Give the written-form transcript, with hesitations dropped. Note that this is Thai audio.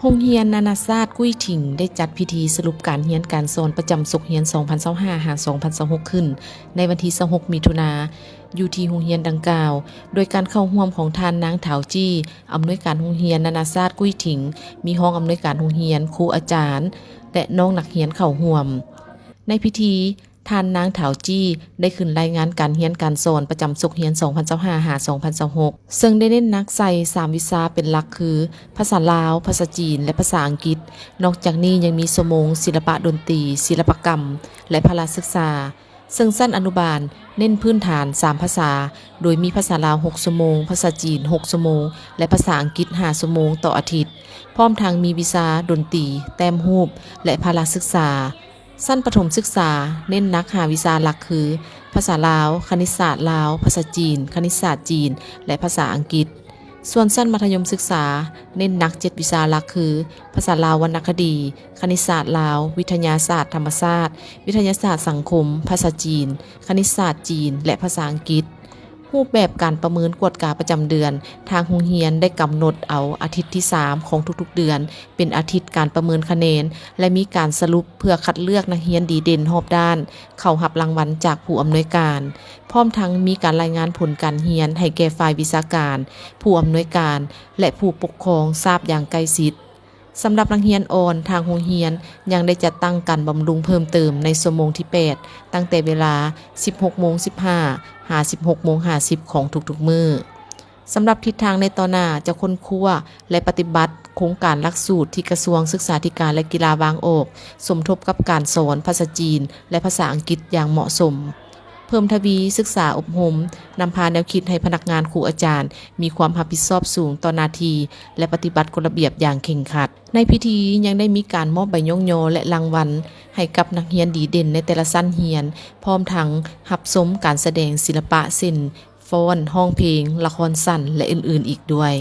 โรงเรียนนานาชาติกุ้ยถิงได้จัดพิธีสรุปการเรียนการสอนประจำศุกร์เรียน 2025-2026 ขึ้นในวันที่ 26 มิถุนายน อยู่ที่โรงเรียนดังกล่าว โดยการเข้าร่วมของท่านนางเถาจี้อำนวยการโรงเรียนนานาชาติกุ้ยถิง มีห้องอำนวยการโรงเรียน ครูอาจารย์ และน้องนักเรียนเข้าร่วม ในพิธีท่านนางเถาจี้ได้ขึ้นรายงานการเรียนการสอนประจำศุกร์เรียน 2025-2026 ซึ่งได้เน้นหนักใส่3วิชาเป็นหลักคือ ภาษาลาว ภาษาจีน และภาษาอังกฤษ นอกจากนี้ยังมีชั่วโมงศิลปะดนตรี ศิลปกรรม และพละศึกษา ซึ่งชั้นอนุบาลเน้นพื้นฐาน 3 ภาษา โดยมีภาษาลาว 6 ชั่วโมง ภาษาจีน 6 ชั่วโมง และภาษาอังกฤษ 5 ชั่วโมงต่ออาทิตย์ พร้อมทั้งมีวิชาดนตรี แต้มรูป และพละศึกษา ชั้นประถมศึกษาเน้นหนัก5วิชาหลักคือ ภาษาลาว คณิตศาสตร์ลาว ภาษาจีน คณิตศาสตร์จีน และภาษาอังกฤษ ส่วนชั้นมัธยมศึกษาเน้นหนัก7วิชาหลักคือ ภาษาลาววรรณคดี คณิตศาสตร์ลาว วิทยาศาสตร์ธรรมศาสตร์ วิทยาศาสตร์สังคม ภาษาจีน คณิตศาสตร์จีน และภาษาอังกฤษ รูปแบบการประเมินกวดกาประจำเดือน ทางโรงเรียนได้กำหนดเอาอาทิตย์ที่ 3 ของทุกๆเดือน เป็นอาทิตย์การประเมินคะแนน และมีการสรุปเพื่อคัดเลือกนักเรียนดีเด่นรอบด้าน เข้ารับรางวัลจากผู้อำนวยการ พร้อมทั้งมีการรายงานผลการเรียนให้แก่ฝ่ายวิชาการ ผู้อำนวยการ และผู้ปกครองทราบอย่างใกล้ชิด สำหรับนักเรียนอ่อนทางโรงเรียนยังได้จัดตั้งการบำรุงเพิ่มเติมในชั่วโมงที่ 8 ตั้งแต่เวลา 16:15 16:50 ของทุกๆมื้อ สำหรับทิศทางในต่อหน้าจะค้นคว้าและปฏิบัติโครงการหลักสูตรที่กระทรวงศึกษาธิการและกีฬาวางออก สมทบกับการสอนภาษาจีนและภาษาอังกฤษอย่างเหมาะสม เพิ่มทวีศึกษาอบรมนำพาแนวคิดให้พนักงานครูอาจารย์มีความรับผิดชอบสูงต่อหน้าที่และปฏิบัติกฎระเบียบอย่างเคร่งครัด ในพิธียังได้มีการมอบใบย่องยอและรางวัลให้กับนักเรียนดีเด่นในแต่ละชั้นเรียน พร้อมทั้งรับชมการแสดงศิลปะเช่นฟ้อน ร้องเพลง ละครสั้นและอื่นๆอีกด้วย